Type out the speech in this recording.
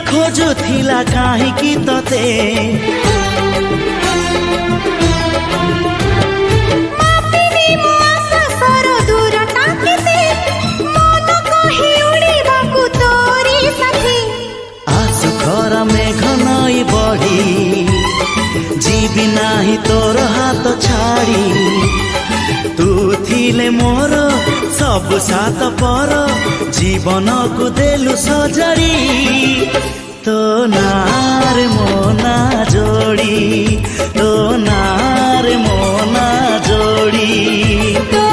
खोजुथिला काहींकि तते मापिनी मो आकाशर दूरता केते मन कहि उड़िबाकु तोरी साथी आसु खरा मेघ नई बढी जीवी नाही तोर हात छाड़ी तू थिले मोर सब सात पर जीवन को देलु सजरी तो नार मोना जोड़ी तो नार मोना जोड़ी।